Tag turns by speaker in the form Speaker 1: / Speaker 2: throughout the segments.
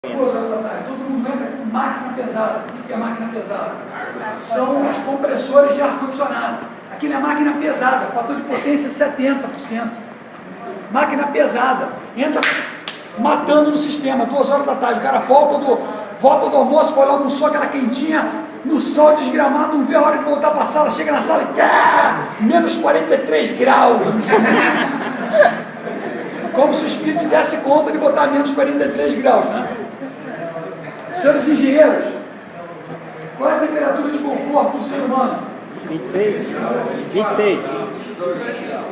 Speaker 1: 2 horas da tarde, todo mundo entra com máquina pesada. O que é máquina pesada? São os compressores de ar-condicionado. Aquilo é máquina pesada, fator de potência 70%. Máquina pesada. Entra matando no sistema, 2 horas da tarde. O cara volta do almoço, foi lá, almoçou aquela quentinha, no sol desgramado, não vê a hora de voltar para a sala, chega na sala e menos 43 graus. Como se o espírito desse conta de botar menos 43 graus, né? Senhores engenheiros, qual é a temperatura de conforto do ser humano?
Speaker 2: 26. 26.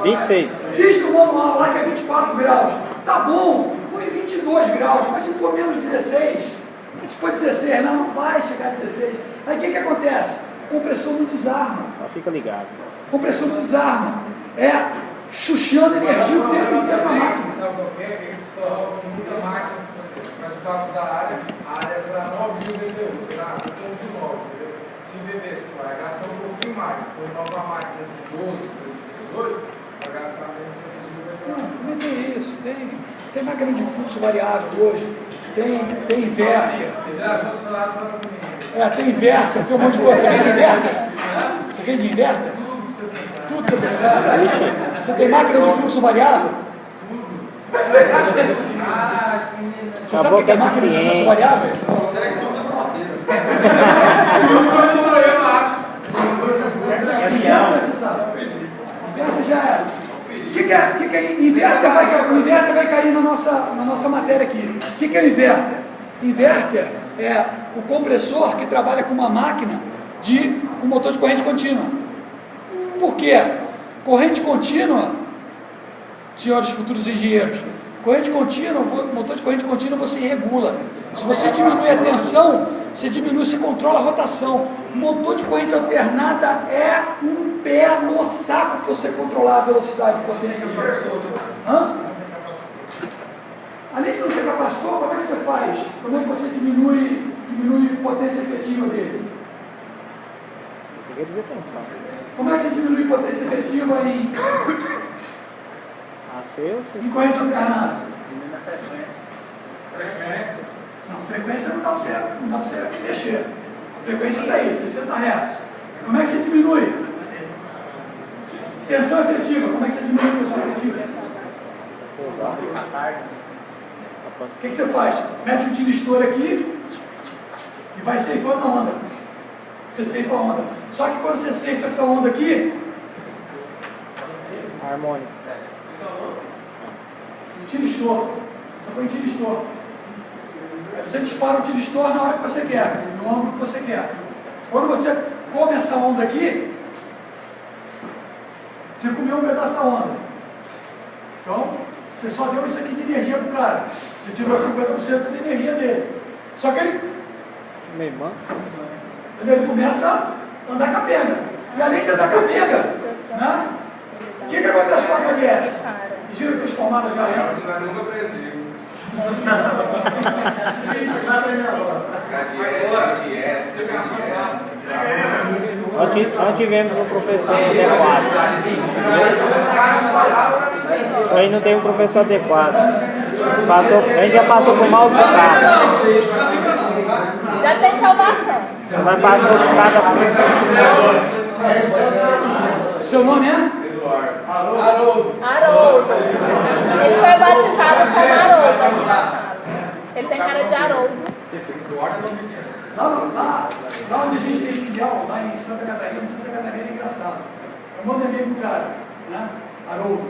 Speaker 2: 26.
Speaker 1: Diz no manual lá que é 24 graus. Tá bom, põe 22 graus, mas se for menos 16, se for 16, não vai chegar a 16. Aí o que acontece? O compressor não desarma.
Speaker 2: Só fica ligado.
Speaker 1: O compressor não desarma. É chuchando energia o tempo inteiro na máquina.
Speaker 3: Sabe o que é? Eles colocam muita máquina, mas o cálculo da área é para 9.000 BTU, será? Um de 9, entendeu? Se beber, você vai gastar um pouquinho mais. Se for uma máquina de 12, de 18, vai gastar menos de 20 BTU.
Speaker 1: Não, também tem isso. Tem máquina de fluxo variável hoje. Tem inverter. Tem inverter, tem um monte de coisa. Você vende inverter? Você vende inverter? Tudo que eu pensava. Você tem máquina de fluxo variável? Você sabe o que é máquina de fluxo variável? Inverter já é. O que é inverter? Inverter vai cair na nossa matéria aqui. O que é inverter? Inverter é o compressor que trabalha com uma máquina com motor de corrente contínua. Por quê? Corrente contínua, senhores futuros engenheiros, corrente contínua, motor de corrente contínua você regula. Se você diminui a tensão, você controla a rotação. Motor de corrente alternada é um pé no saco para você controlar a velocidade e potência disso. Além de não ter capacitor, como é que você faz? Como é que você diminui a potência efetiva dele?
Speaker 2: Reduzir a tensão.
Speaker 1: Como é que você diminui a potência efetiva em corrente alternada? Não, frequência não dá para você mexer. A frequência está aí, 60 Hz. Como é que você diminui? Tensão efetiva, como é que você diminui a tensão efetiva? O que você faz? Mete um tiristor aqui e vai ceifando a onda. Você ceifa a onda. Só que quando você ceifa essa onda aqui,
Speaker 2: harmônico.
Speaker 1: Tiristor. Você põe tiristor. Aí você dispara o tiristor na hora que você quer, no ângulo que você quer. Quando você come essa onda aqui, você comeu um pedaço da onda. Então, você só deu isso aqui de energia para o cara. Você tirou 50% da energia dele. Só que ele começa a andar capenga. E além de andar capenga, né? O que acontece com a HDS? Vocês viram que eles formaram já ela?
Speaker 3: Eu nunca aprendi.
Speaker 1: Você vai aprender agora.
Speaker 2: Nós tivemos um professor adequado. Aí não tem um professor adequado. A gente já passou por maus bocados.
Speaker 4: Já tem salvação.
Speaker 2: Vai passar por cada.
Speaker 1: Seu nome é?
Speaker 4: Haroldo. Ele foi batizado como Haroldo. Ele tem cara de Haroldo.
Speaker 1: Lá onde a gente tem filial, lá em Santa Catarina é engraçado. Eu mando e-mail pro cara, né? Haroldo,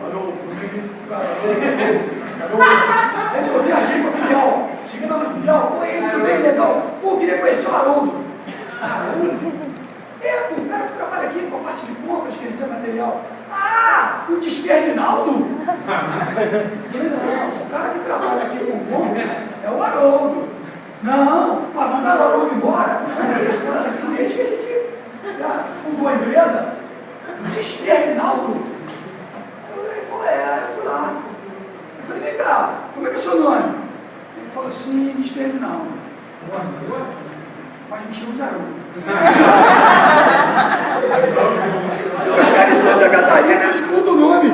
Speaker 1: eu viajei pra filial, cheguei lá na filial, tudo bem, legal, queria conhecer o Haroldo. O cara que trabalha aqui com a parte de compras, que recebe material. O Desferdinaldo? Eu falei, não, o cara que trabalha aqui com compras é o Haroldo. Não, mas mandaram o Haroldo embora. Esse cara está aqui desde que a gente já fundou a empresa. Desferdinaldo? Ele falou, eu fui lá. Eu falei, vem cá, como é que é o seu nome? Ele falou assim, Desferdinaldo. Mas me chamam de Haroldo. Os caras de Santa Catarina, eles mudam o nome.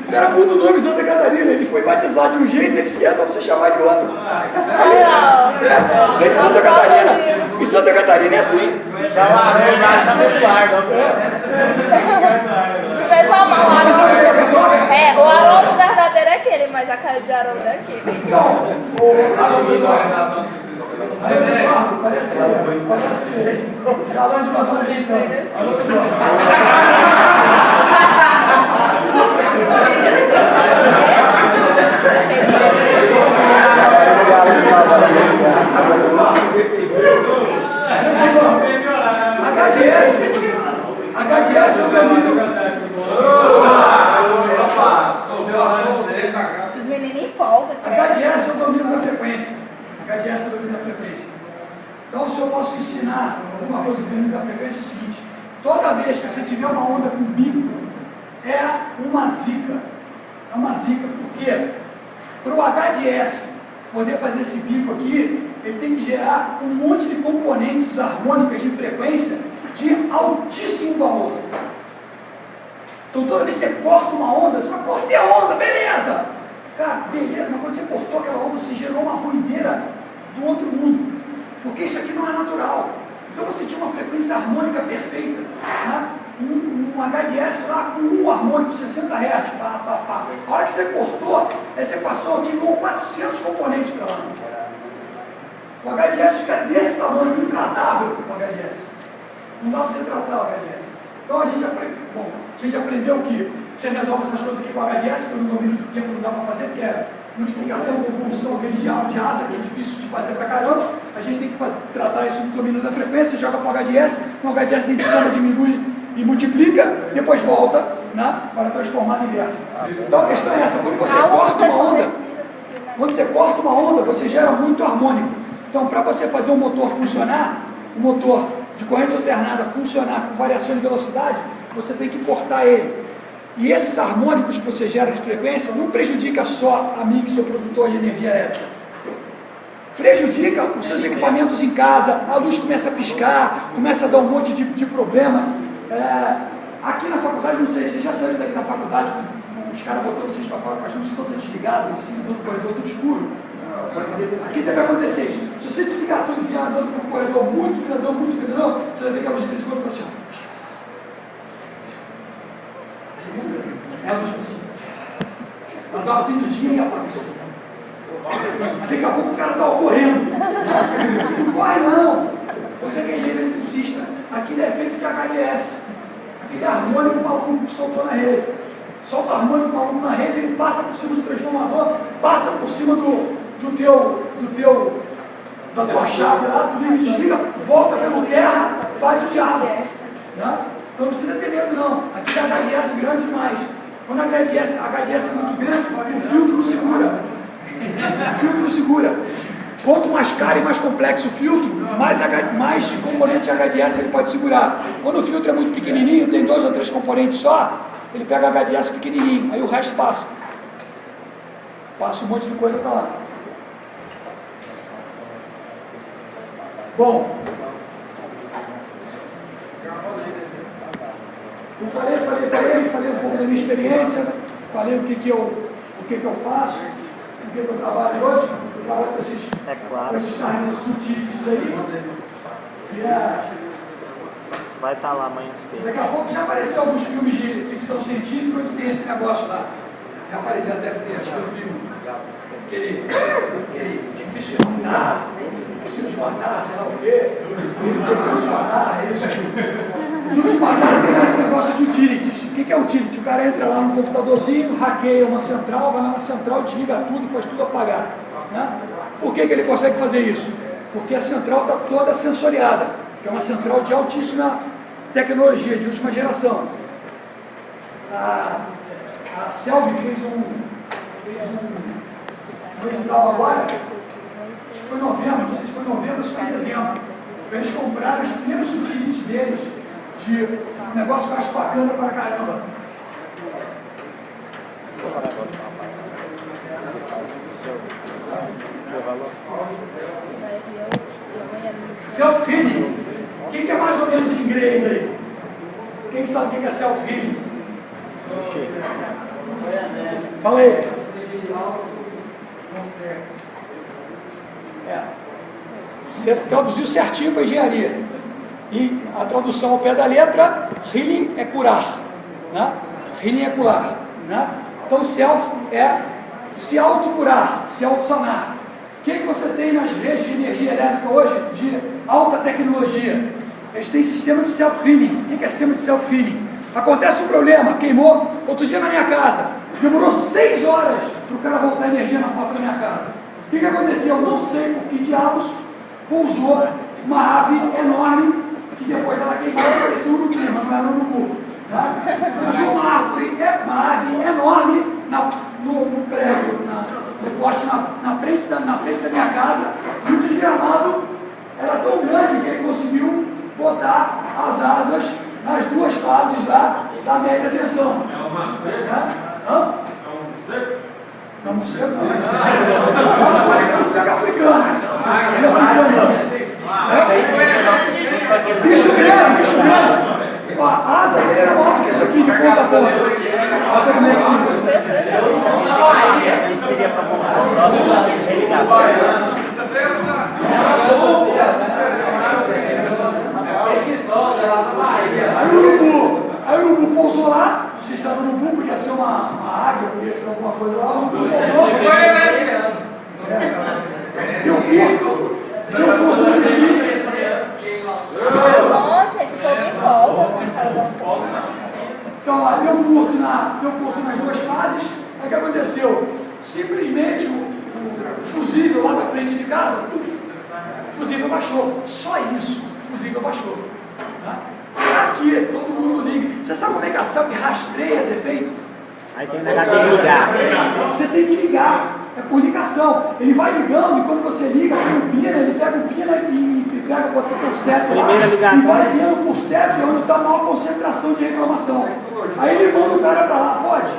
Speaker 1: O cara muda o nome em Santa Catarina, ele foi batizado de um jeito, eles resolvem se chamar de outro. Isso é de Santa Catarina. Em Santa Catarina é assim.
Speaker 4: Pessoal, o Haroldo verdadeiro é aquele, mas a cara de Haroldo é aquele.
Speaker 1: Então, o Haroldo parece galã de novela mexicana. HDS é o domínio.
Speaker 4: Esses meninos empolgam.
Speaker 1: HDS é o domínio da frequência. HDS é o domínio da frequência. Então, se eu posso ensinar alguma coisa do domínio da frequência, é o seguinte: toda vez que você tiver uma onda com bico, é uma zica. É uma zica, porque para o HDS poder fazer esse bico aqui, ele tem que gerar um monte de componentes harmônicas de frequência de altíssimo valor. Então, toda vez que você corta uma onda, você vai cortar a onda, beleza! Cara, beleza, mas quando você cortou aquela onda, você gerou uma ruineira do outro mundo. Porque isso aqui não é natural. Então, você tinha uma frequência harmônica perfeita. Né? Um HDS lá com um harmônico, 60 Hz. Pá, pá, pá. A hora que você cortou, aí você passou aqui com 400 componentes para lá. O HDS fica desse tamanho, intratável o HDS. Não dá para você tratar o HDS. Então, a gente aprendeu que você resolve essas coisas aqui com o HDS, que no domínio do tempo não dá para fazer, porque é multiplicação, convolução, aquele de asa, que é difícil de fazer pra caramba. A gente tem que tratar isso no domínio da frequência, joga para o HDS, com o HDS a gente soma, diminui e multiplica, depois volta, né, para transformar em inversa. Então a questão é essa: quando você corta uma onda, você gera muito harmônico. Então, para você fazer um motor funcionar, um motor de corrente alternada funcionar com variação de velocidade, você tem que cortar ele. E esses harmônicos que você gera de frequência não prejudica só a mim, que sou produtor de energia elétrica. Prejudica os seus equipamentos em casa, a luz começa a piscar, começa a dar um monte de problema. Aqui na faculdade, não sei, vocês já saíram daqui na faculdade, os caras botam vocês para fora com as luzes todas desligadas, assim, no corredor tudo escuro. Aqui deve acontecer isso. Se você desligar tudo e vier andando por um corredor muito grandão, você vai ver que a luz de escuro fica assim. Ela não assim. Ela dá uma acendidinha e apaga. Daqui a pouco o cara estava correndo. Não corre não. Você que é engenheiro eletricista, aquilo é feito de HDS. Aquele harmônico maluco que soltou na rede. Solta o harmônico maluco na rede, ele passa por cima do transformador, passa por cima da tua chave lá, tu liga e desliga, volta pelo terra, faz o diabo. Né? Então não precisa ter medo não. Aqui é HDS grande demais. Quando a HDS é muito grande, o filtro não segura. O filtro não segura. Quanto mais caro e mais complexo o filtro, mais componente de HDS ele pode segurar. Quando o filtro é muito pequenininho, tem 2 ou 3 componentes só, ele pega HDS pequenininho, aí o resto passa. Passa um monte de coisa para lá. Bom, eu falei um pouco da minha experiência, falei o que eu faço, o que eu trabalho hoje. Eu trabalho com esses carros sutis aí.
Speaker 2: Vai estar lá amanhã cedo.
Speaker 1: Daqui a pouco já apareceu alguns filmes de ficção científica onde tem esse negócio lá. Já apareceu, já deve ter, acho que eu vi aquele difícil de matar, possível de matar, sei lá o quê, duro de matar, duro de matar tem esse negócio de utilities. O que é utility? O cara entra lá no computadorzinho, hackeia uma central, vai lá na central, desliga tudo, faz tudo apagar. Né? Por que ele consegue fazer isso? Porque a central está toda sensoriada, que é uma central de altíssima tecnologia, de última geração. A Selby fez um edital agora, acho que foi novembro, não sei se foi novembro ou se foi dezembro. Eles compraram os primeiros utilities deles, de um negócio que eu acho bacana pra caramba. Self-healing. O que é mais ou menos em inglês aí? Quem sabe o que é self-healing? Fala aí. Você traduziu certinho para engenharia. E a tradução ao pé da letra, healing é curar. Né? Healing é curar. Né? Então, self é se autocurar, se autosanar. O que você tem nas redes de energia elétrica hoje de alta tecnologia? Eles têm sistema de self-healing. O que é sistema de self-healing? Acontece um problema, queimou. Outro dia na minha casa, demorou 6 horas para o cara voltar a energia na porta da minha casa. O que aconteceu? Não sei por que diabos pousou uma ave enorme que depois ela queimou e parecia um urubu, mas não era um urubu. Tá? Pousou uma árvore, uma ave enorme no prédio, no poste na frente da minha casa, e o desgramado era tão grande que ele conseguiu botar as asas nas 2 fases lá da média tensão. É uma morcego? Hã? É um morcego? Não. Só se for um morcego africano. Ele é africano. Bicho grande. Ó, a asa dele era maior do que isso aqui, de ponta a ponta.
Speaker 5: Isso seria para a próxima religador.
Speaker 1: Aí o urubu pousou lá, não sei se era um urubu, podia ser uma águia, podia ser alguma coisa lá, o urubu pousou. Deu curto no X.
Speaker 4: Nossa, esse povo empolga quando fala da outra.
Speaker 1: Então lá, deu curto nas 2 fases, aí o que aconteceu? Simplesmente o fusível lá da frente de casa, o fusível baixou. Só isso, o fusível baixou. Tá? Aqui, todo mundo liga. Você sabe como é que a CELP rastreia defeito?
Speaker 2: Aí tem que ligar.
Speaker 1: Você tem que ligar, é por ligação. Ele vai ligando e quando você liga, tem um pino, ele pega o pino e pega, bota o teu CEP lá.
Speaker 2: Primeira ligação.
Speaker 1: E vai vendo por CEP onde está a maior concentração de reclamação. Aí ele manda o cara para lá, pode?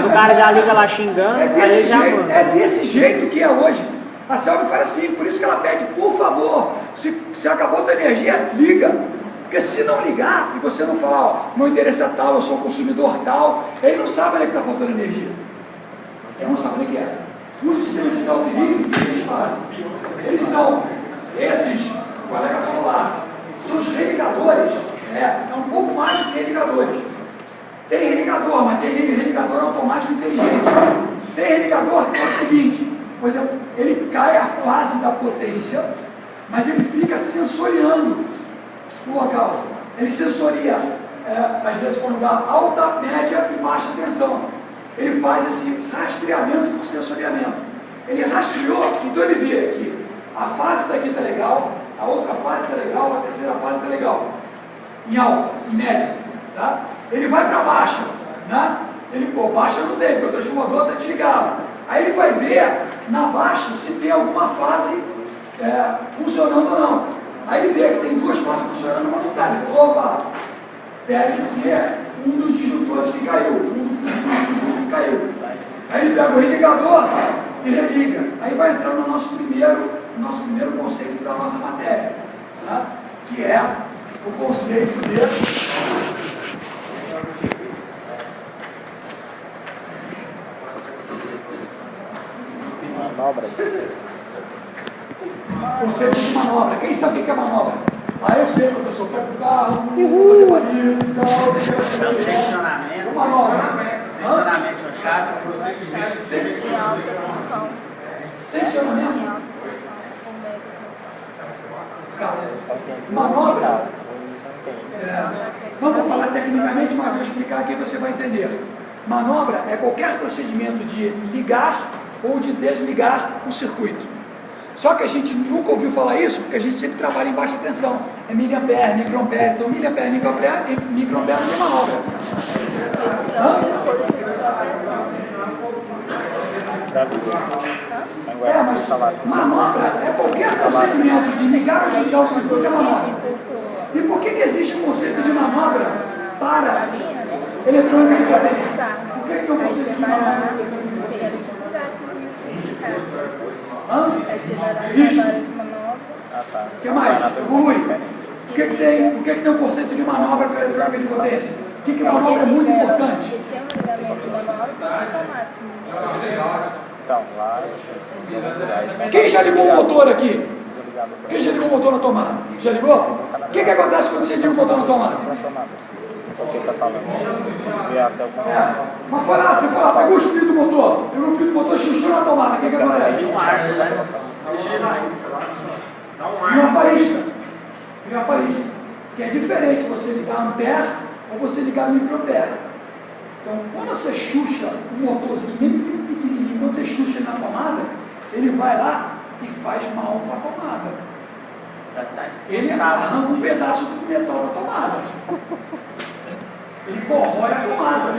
Speaker 2: O cara já liga lá xingando, aí ele já manda.
Speaker 1: É desse jeito que é hoje. A CELP faz assim, por isso que ela pede, por favor, se acabou a tua energia, liga. Porque se não ligar e você não falar, ó, meu endereço é tal, eu sou consumidor tal, ele não sabe onde é que está faltando energia. Ele não sabe onde é que é. Os sistemas de self-healing, o que eles fazem? Eles são esses, o colega falou lá, são os religadores, é um pouco mais do que religadores. Tem religador, mas tem religador automático inteligente. Tem religador que é o seguinte, por exemplo, ele cai a fase da potência, mas ele fica sensoriando o local. Ele sensoria, às vezes, quando dá alta, média e baixa tensão. Ele faz esse rastreamento por sensoriamento. Ele rastreou, então ele vê que a fase daqui está legal, a outra fase está legal, a terceira fase está legal. Em alta, em média. Tá? Ele vai para baixa. Né? Ele, baixa não tem, porque o transformador está desligado. Aí ele vai ver na baixa se tem alguma fase funcionando ou não. Aí ele vê que tem 2 fases funcionando, mas não está. Ele falou, opa, deve ser um dos disjuntos que caiu, um dos fusíveis que caiu. Aí ele pega o religador e religa. Aí vai entrar no nosso primeiro conceito da nossa matéria, tá? Que é o conceito de
Speaker 2: manobras.
Speaker 1: Conceito de manobra. Quem sabe o que é manobra? Eu sei, professor, pega o carro, fazer baliza e tal.
Speaker 5: Seccionamento.
Speaker 1: Manobra.
Speaker 5: Seccionamento é chave.
Speaker 4: Em alta tensão.
Speaker 1: Seccionamento.
Speaker 4: Em alta tensão. Com média tensão.
Speaker 1: Manobra. Não vou falar tecnicamente, mas vou explicar aqui e você vai entender. Manobra é qualquer procedimento de ligar ou de desligar o circuito. Só que a gente nunca ouviu falar isso, porque a gente sempre trabalha em baixa tensão. É miliampere, microampere. Então, miliampere, microampere não tem manobra. Mas manobra é qualquer procedimento de ligar ou desligar o circuito é manobra. E por que existe um conceito de manobra para eletrônica de potência? Por que tem um conceito de manobra? O que mais? Evolui. Por que tem um conceito de manobra para eletrônica de potência? que manobra é muito importante?
Speaker 4: Ele tinha um ligamento manual e automático.
Speaker 2: Então, lá.
Speaker 1: Quem já ligou o motor aqui? Quem já ligou o motor na tomada? Já ligou? O que acontece quando você liga o motor na tomada?
Speaker 2: O que está falando? Viação com
Speaker 1: Mas fala, você fala, pegou os fios do motor, pegou o fio do motor, chuchou na tomada, o que acontece? Uma faísca. Uma faísca. Que é diferente você ligar ampere ou você ligar microampere. Então, quando você chucha o motorzinho bem pequenininho, quando você chucha ele na tomada, ele vai lá e faz mal para a tomada. Ele arranca um pedaço do metal da tomada. Ele corrói a tomada.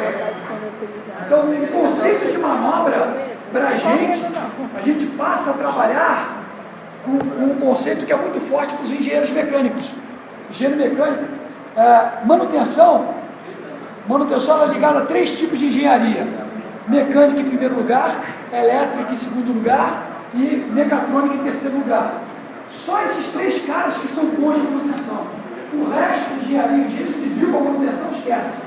Speaker 1: Então, o conceito de manobra, para a gente passa a trabalhar com um conceito que é muito forte para os engenheiros mecânicos. Engenheiro mecânico, manutenção ela é ligada a 3 tipos de engenharia: mecânica em primeiro lugar, elétrica em segundo lugar e mecatrônica em terceiro lugar. Só esses 3 caras que são bons de manutenção. O resto de engenheiro civil com manutenção, esquece.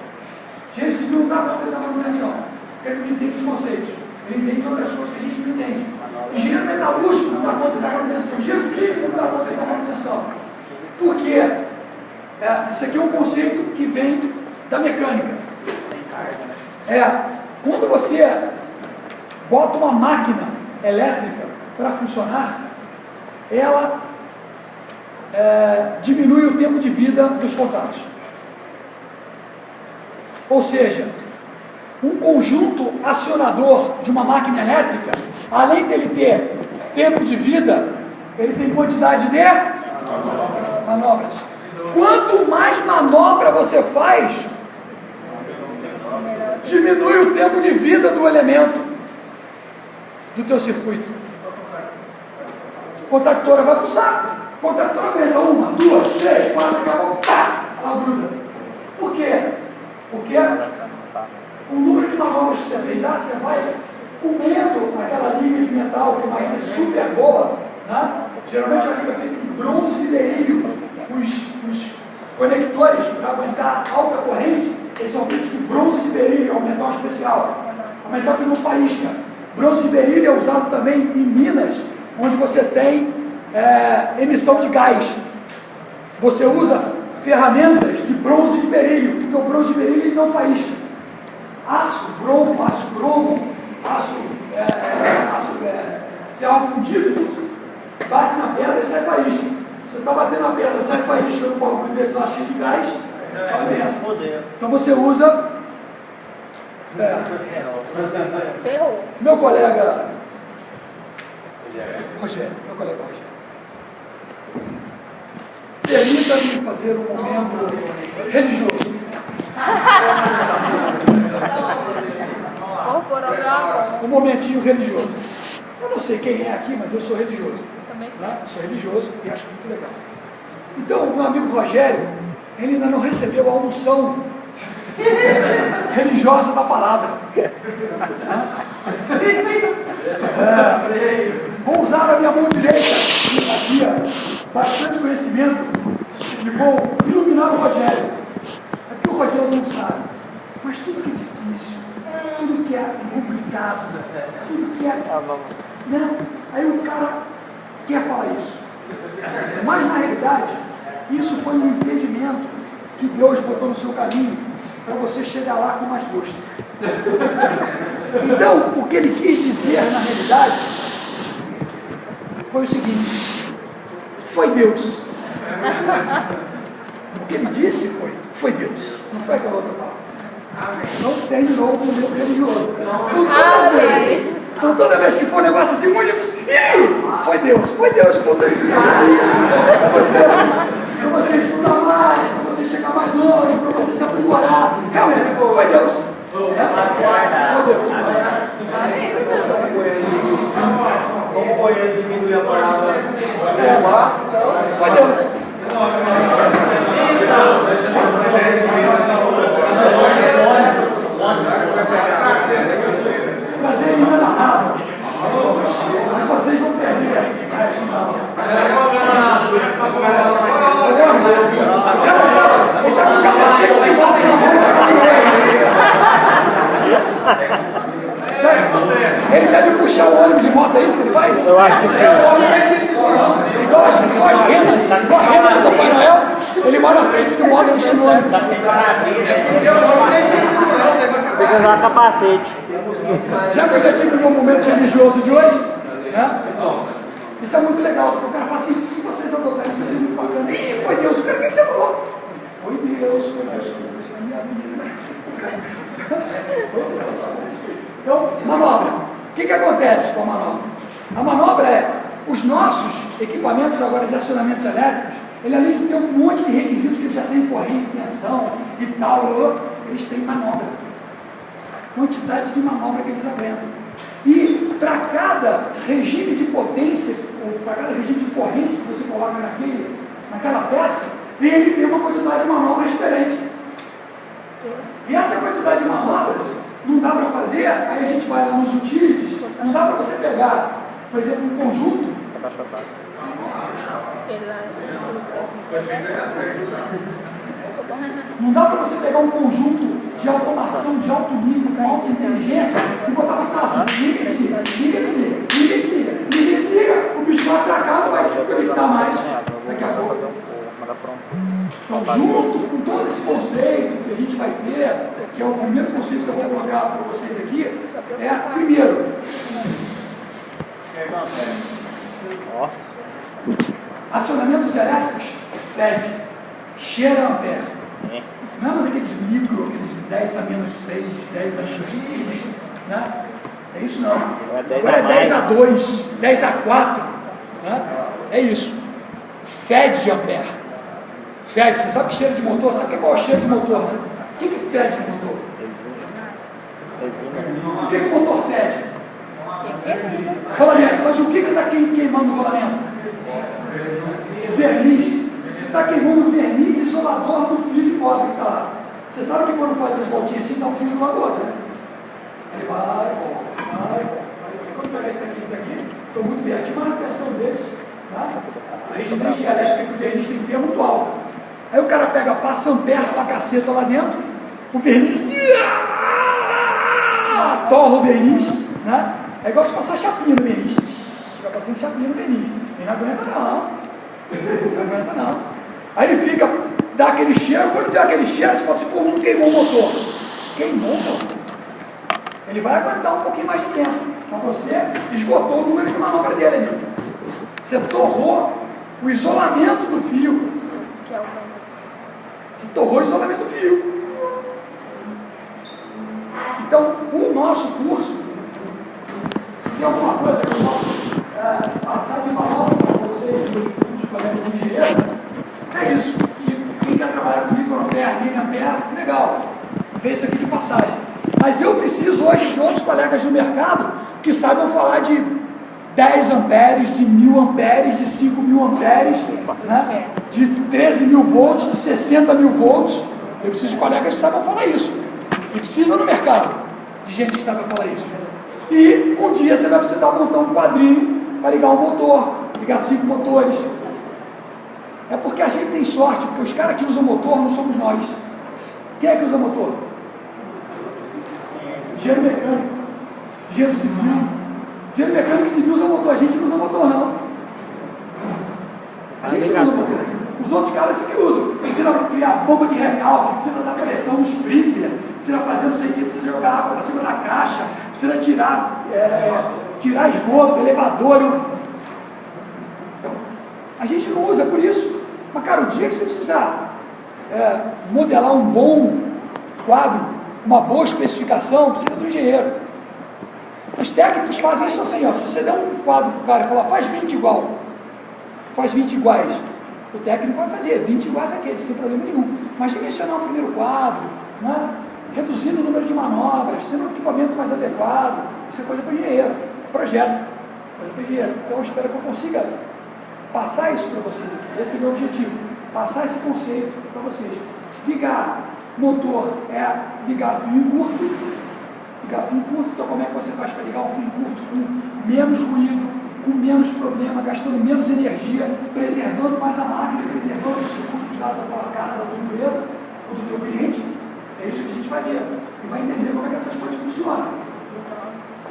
Speaker 1: Engenheiro civil não dá conta da manutenção, porque ele não entende os conceitos, ele entende outras coisas que a gente não entende. Engenheiro metalúrgico não dá conta da manutenção, engenheiro químico não dá conta da manutenção. Por quê? Isso aqui é um conceito que vem da mecânica. Quando você bota uma máquina elétrica para funcionar, ela diminui o tempo de vida dos contatos. Ou seja, um conjunto acionador de uma máquina elétrica, além dele ter tempo de vida, ele tem quantidade de manobras. Quanto mais manobra você faz, diminui o tempo de vida do elemento do teu circuito. Contactora vai para o saco. Contactora aumenta 1, 2, 3, 4, acabou, pá, ela gruda. Por quê? Porque o número de manobras que você fez lá, você vai comendo aquela liga de metal, que é uma liga super boa, né? Geralmente é uma liga feita de bronze e de berílio. Os conectores para aguentar alta corrente, eles são feitos de bronze e de berílio, é um metal especial. É um metal que não faísca. Bronze e berílio é usado também em minas, onde você tem emissão de gás. Você usa ferramentas de bronze e de berílio, porque o bronze e berílio ele não faísca. Aço cromo, ferro fundido, bate na pedra e sai faísca. Você está batendo na pedra, sai faísca no bagulho desse lá cheio de gás, então você usa.
Speaker 4: Ferrou.
Speaker 1: Meu colega Rogério, permita-me fazer um momento religioso. Um momentinho religioso. Eu não sei quem é aqui, mas eu sou religioso.
Speaker 4: Também
Speaker 1: Né? Sou religioso e acho muito legal. Então, o meu amigo Rogério, ele ainda não recebeu a unção religiosa da palavra. Vou usar a minha mão direita, aqui, bastante conhecimento, e vou iluminar o Rogério. É que o Rogério não sabe, mas tudo que é difícil, tudo que é complicado, tudo que é. Né? Aí o cara quer falar isso. Mas na realidade, isso foi um impedimento que Deus botou no seu caminho para você chegar lá com mais gosto. Então, o que ele quis dizer na realidade foi o seguinte: foi Deus. O que ele disse foi Deus. Não foi aquela outra palavra. Não terminou com o meu religioso. Então toda vez que for um negócio assim, muito difícil, foi Deus que botou esse caminho para você estudar mais, para você chegar mais longe, para você se aprimorar. Realmente, foi Deus. Foi Deus.
Speaker 6: Como foi ele diminuir a palavra?
Speaker 1: Foi Deus. Mas ele não é narrado. Mas vocês vão perder. Ele está com o capacete de volta na mão. Ele deve puxar o ônibus de moto, é isso que ele faz?
Speaker 2: Eu acho que sim.
Speaker 1: Igual as renas, igual a rena do Papai Noel, ele vai na frente do moto puxando o ônibus.
Speaker 5: Tá sem para-brisa,
Speaker 2: Tem que usar capacete.
Speaker 1: Já que eu já tive o meu momento religioso de hoje, né? Isso é muito legal, porque o cara fala assim, se vocês adotarem, isso vai ser muito bacana. Ih, foi Deus, o cara, o que você falou? Foi Deus, isso é a minha vida. Então, manobra. O que acontece com a manobra? A manobra é, os nossos equipamentos agora de acionamentos elétricos, ele além de ter um monte de requisitos que ele já tem corrente, tensão e tal, eles têm manobra. Quantidade de manobra que eles aguentam. E para cada regime de potência, ou para cada regime de corrente que você coloca naquela peça, ele tem uma quantidade de manobras diferente. E essa quantidade de manobras não dá para fazer, aí a gente vai lá nos utilities, não dá para você pegar, por exemplo, um conjunto. Não dá para você pegar um conjunto de automação de alto nível, com alta inteligência, e botar para ficar assim, liga, desliga, liga, desliga, liga, desliga, liga, desliga, o bicho vai atracar, não vai desconectar mais daqui a pouco. Então, junto com todo esse conceito que a gente vai ter, que é o primeiro conceito que eu vou colocar para vocês aqui, é, primeiro, acionamentos elétricos, FED, cheira ampere. Não é mais aqueles micro, aqueles 10 a menos 6, 10 a menos 15, né? É isso não. Agora é 10 a 2, 10 a 4, né? É isso. FED de ampere. FED, você sabe que cheiro de motor? Sabe qual é o cheiro de motor, né? O que fede de motor?
Speaker 2: Resina.
Speaker 1: O que o motor fede? Rolamento. Mas o que está queimando o rolamento? Verniz. Você está queimando o verniz isolador do fio de cobre que está lá. Você sabe que quando faz as voltinhas assim, dá um fio do lado do outro, né? Ele vai, volta. Quando pegar esse daqui, estou muito bem. A manutenção deles, tá? A rigidez elétrica que o verniz tem que ter é muito alta. Aí o cara pega, passa ampere pra caceta lá dentro, o verniz, torra o verniz, né? É igual se passar chapinha no verniz. Fica passando chapinha no verniz. Ele não aguenta não. Não aguenta não. Aí ele fica, dá aquele cheiro, quando deu aquele cheiro, se fosse por um, queimou o motor. Queimou o motor. Ele vai aguentar um pouquinho mais de tempo. Então você esgotou o número de manobra dele ali. Você torrou o isolamento do fio. Você torrou o isolamento do fio. Então, o nosso curso, se tem alguma coisa que eu posso passar de valor para vocês, os colegas engenheiros, é isso. Que quem quer trabalhar com microampere, miliampere, legal. Vê isso aqui de passagem. Mas eu preciso hoje de outros colegas do mercado que saibam falar de 10 amperes, de 1000 amperes, de 5000 amperes, né? De 13 mil volts, de 60 mil volts. Eu preciso de colegas que saibam falar isso. E precisa no mercado de gente que saiba falar isso. E um dia você vai precisar montar um quadrinho para ligar um motor, ligar 5 motores. É porque a gente tem sorte, porque os caras que usam motor não somos nós. Quem é que usa motor? Engenheiro mecânico, engenheiro civil. Engenheiro mecânico e civil usa motor, a gente não usa motor não. A gente não usa motor. Os outros caras que usam. Precisa criar bomba de recalque, precisa dar pressão no sprinkler, precisa fazer não sei o que, precisa jogar água para cima da caixa, precisa tirar esgoto, elevador. A gente não usa por isso. Mas, cara, o dia que você precisar modelar um bom quadro, uma boa especificação, precisa do engenheiro. Os técnicos fazem isso assim, ó, se você der um quadro para o cara e falar, faz 20 igual, faz 20 iguais, o técnico vai fazer 20 iguais àqueles, sem problema nenhum. Mas dimensionar o primeiro quadro, né? Reduzindo o número de manobras, tendo um equipamento mais adequado, isso é coisa para o engenheiro, projeto, coisa para o engenheiro. Então eu espero que eu consiga passar isso para vocês aqui. Esse é o meu objetivo, passar esse conceito para vocês. Ligar motor é ligar fio curto. Ligar fio curto, então como é que você faz para ligar o fio curto com menos ruído, com menos problema, gastando menos energia, preservando mais a máquina, preservando os circuitos da tua casa, da tua empresa, ou do teu cliente? É isso que a gente vai ver. e vai entender como é que essas coisas funcionam.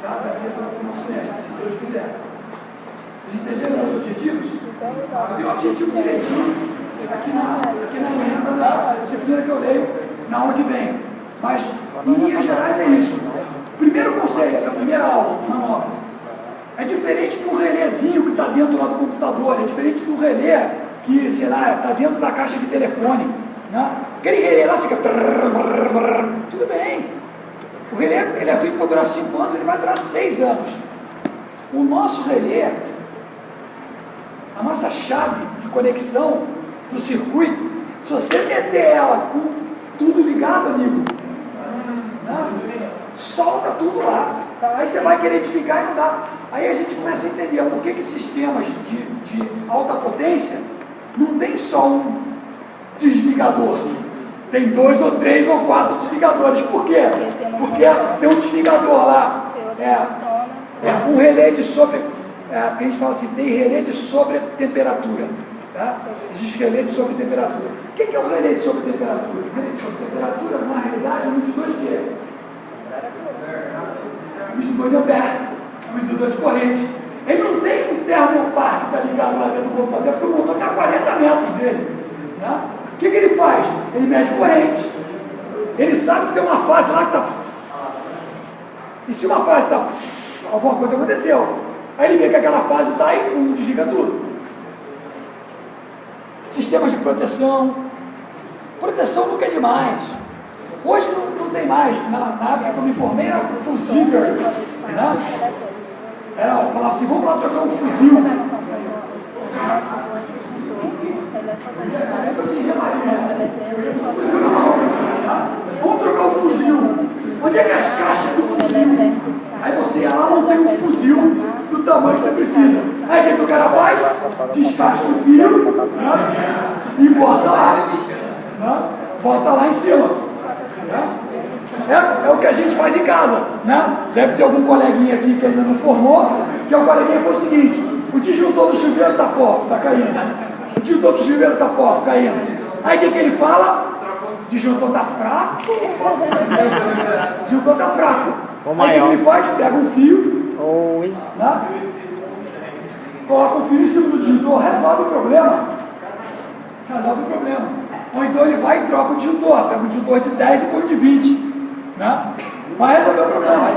Speaker 1: Tá? Daqui para o nosso mestre, se Deus quiser. Vocês entenderam os objetivos? Tem um objetivo direitinho aqui na emenda da disciplina que eu leio na aula que vem. Mas, em linhas gerais, é isso. Primeiro conceito, a primeira aula, manobra. É diferente do relézinho que está dentro lá do computador, é diferente do relé que, sei lá, está dentro da caixa de telefone. Né? Aquele relé lá fica... Tudo bem. O relé ele é feito para durar 5 anos, ele vai durar 6 anos. O nosso relé, a nossa chave de conexão do circuito, se você meter ela com tudo ligado, amigo, né? Solta tudo lá. Aí você vai querer desligar e não dá. Aí a gente começa a entender por que sistemas de alta potência não tem só um desligador. Tem 2 ou 3 ou 4 desligadores. Por quê? Porque tem um desligador lá. Um relé de sobre... a gente fala assim, tem relé de sobretemperatura. Tá? Existe relé de sobretemperatura. O que é um relé de sobretemperatura? O relé de sobretemperatura, na realidade, é um medidor de quê? Um medidor de ampere, um medidor de corrente. Ele não tem um termopar que está ligado lá dentro do computador, porque o motor está a 40 metros dele. Né? O que ele faz? Ele mede corrente. Ele sabe que tem uma fase lá que está... E se uma fase está... Alguma coisa aconteceu. Aí ele vê que aquela fase está e desliga tudo. Sistemas de proteção. Proteção nunca é demais. Hoje não tem mais. Na época que eu me formei era fusível. Né? Eu falava assim, vamos lá trocar um fuzil. Vamos trocar um fuzil. Onde é que as caixas do fuzil? Aí você ia lá, não tem um fuzil do tamanho que você precisa. Aí o que o cara faz? Descasca o fio, né? E bota lá. Né? Bota lá em cima. Né? É o que a gente faz em casa. Né? Deve ter algum coleguinha aqui que ainda não formou, que o coleguinha foi o seguinte: o disjuntor do chuveiro está pó, está caindo. O disjuntor do chuveiro está pó, caindo. Aí o que ele fala? O disjuntor está fraco. O disjuntor está fraco. Aí o que ele faz? Pega um fio, né? Coloca o fio em cima do disjuntor, resolve o problema. Resolve o problema. Ou então ele vai e troca o disjuntor, pega o disjuntor de 10 e põe de 20. Né? Vai resolver o problema.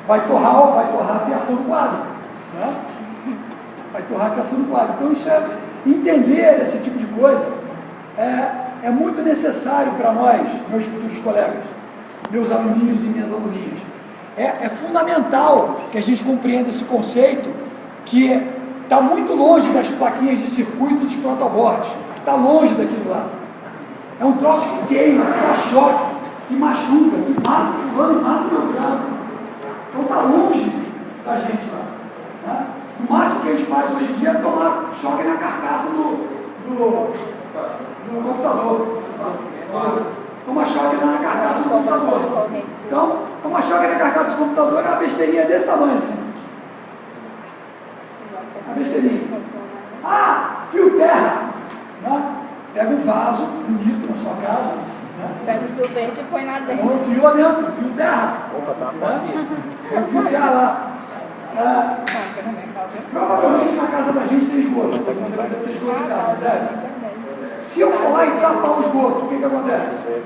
Speaker 1: Vai torrar a fiação do quadro. Né? Vai torrar a fiação do quadro. Então isso é entender esse tipo de coisa. É muito necessário para nós, meus futuros colegas, meus aluninhos e minhas aluninhas. É fundamental que a gente compreenda esse conceito que está muito longe das plaquinhas de circuito dos protoboards. Está longe daquilo lá. É um troço que queima, que dá choque, que machuca, que mata o fulano e mata o beltrano. Então está longe da gente lá. Né? O máximo que a gente faz hoje em dia é tomar choque na carcaça do computador. Toma choque na carcaça do computador. Então, toma choque na carcaça do computador é uma besteirinha desse tamanho assim. Uma besteirinha. Fio terra. Né? Pega um vaso bonito na sua casa. Né?
Speaker 4: Pega o fio verde e põe lá dentro.
Speaker 1: Põe o fio lá dentro, fio terra.
Speaker 2: Opa, tá
Speaker 1: Põe o fio terra lá. Provavelmente na casa da gente tem esgoto. Tem esgoto em casa, deve? Se eu for lá e tratar o esgoto, o que acontece?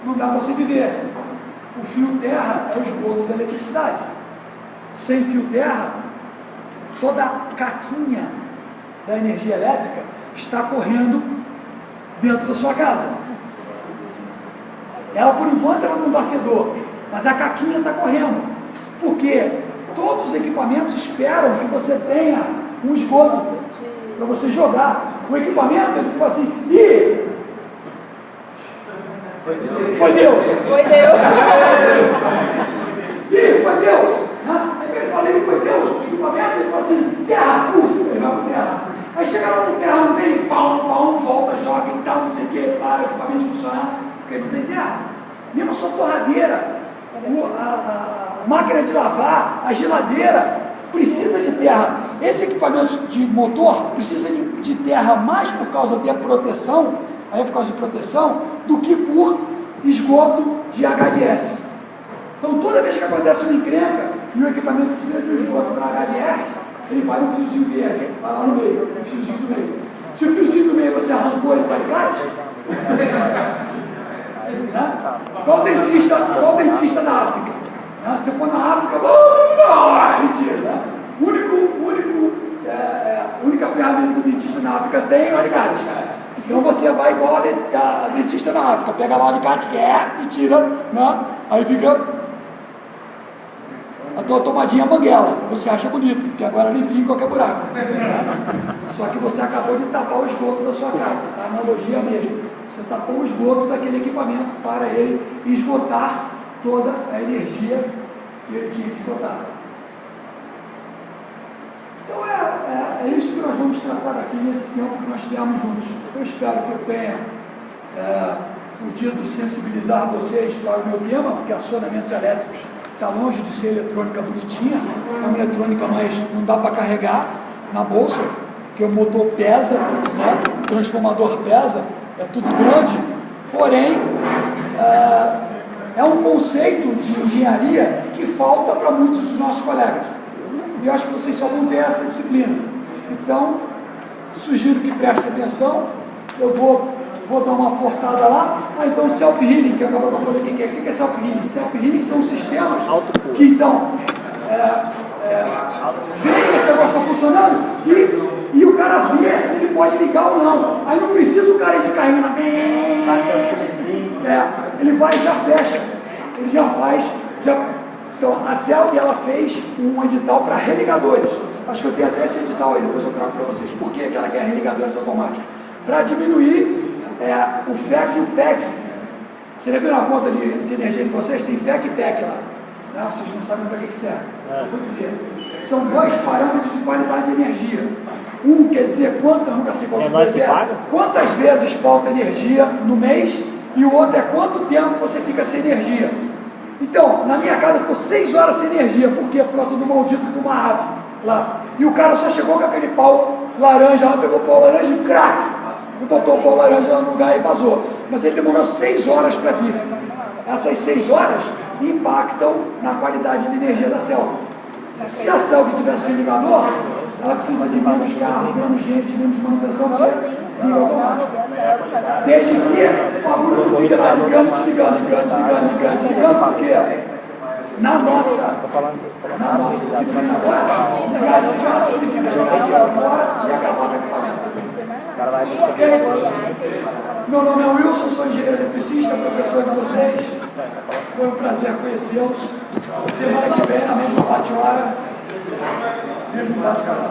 Speaker 1: Não dá para você viver. O fio terra é o esgoto da eletricidade. Sem fio terra, toda a caquinha da energia elétrica está correndo dentro da sua casa. Ela, por enquanto, ela não dá fedor, mas a caquinha está correndo. Porque todos os equipamentos esperam que você tenha um esgoto para você jogar. O equipamento, ele fala assim, foi Deus.
Speaker 4: Foi Deus.
Speaker 1: Foi Deus. Aí ele fala, ele foi Deus. O equipamento, ele fala assim, terra, ele vai para terra. Aí chega lá no terra, não tem pau, volta, joga e tal, não sei o que, para o equipamento funcionar, porque não tem terra. Mesmo a sua torradeira, a máquina de lavar, a geladeira, precisa de terra. Esse equipamento de motor precisa de terra mais por causa da proteção aí é por causa de proteção, do que por esgoto de HDS. Então, toda vez que acontece uma encrenca e o equipamento precisa de um esgoto para HDS, ele vai no fiozinho verde, vai lá no meio, no fiozinho do meio. Se o fiozinho do meio você arrancou ele para alicate, né? Qual dentista da África? Né? Se for na África, não, mentira. Né? A única ferramenta que o dentista na África tem é o alicate. Então você vai igual a dentista na África, pega lá o alicate que é e tira, né? Aí fica a tua tomadinha banguela, você acha bonito, porque agora ele enfia em qualquer buraco. Só que você acabou de tapar o esgoto da sua casa, tá? A analogia mesmo. Você tapou o esgoto daquele equipamento para ele esgotar toda a energia que ele tinha que esgotar. Então é isso que nós vamos tratar aqui nesse tempo que nós tivemos juntos. Eu espero que eu tenha podido sensibilizar vocês para o meu tema, porque acionamentos elétricos está longe de ser eletrônica bonitinha, é uma eletrônica, mas não dá para carregar na bolsa, porque o motor pesa, né? O transformador pesa, é tudo grande, porém é um conceito de engenharia que falta para muitos dos nossos colegas. E eu acho que vocês só vão ter essa disciplina. Então, sugiro que prestem atenção, eu vou dar uma forçada lá. Então self-healing, que agora eu falei o que é self-healing? Self-healing são sistemas que então veem esse negócio está funcionando e o cara vê se ele pode ligar ou não. Aí não precisa o cara ir de carrinho na ele vai e já fecha, ele já faz. Então a CELB ela fez um edital para religadores. Acho que eu tenho até esse edital aí, depois eu trago para vocês. Por que ela quer religadores automáticos? Para diminuir o FEC e o PEC. Você já viu na conta de energia de vocês? Tem FEC e PEC lá. Não, vocês não sabem para que serve. Vou dizer. São dois parâmetros de qualidade de energia. Um quer dizer nunca sei quantas vezes falta energia no mês, e o outro é quanto tempo você fica sem energia. Então, na minha casa ficou 6 horas sem energia. Por quê? Por causa do maldito de uma ave lá. E o cara só chegou com aquele pau laranja lá, pegou o pau laranja e crack! Botou o pau laranja lá no lugar e vazou. Mas ele demorou 6 horas para vir. Essas 6 horas impactam na qualidade de energia da célula. Se a célula tivesse ligador, ela precisa de menos carro, menos gente, menos manutenção, porque liga automático. Desde que o bagulho não fica lá ligando, porque na nossa disciplina agora, é fácil ele fica jogando dinheiro fora e acabar com o equipamento. Meu nome é Wilson, sou engenheiro eletricista, professor de vocês. Foi um prazer conhecê-los. Semana que vem, na mesma bate-hora, mesmo bate-hora.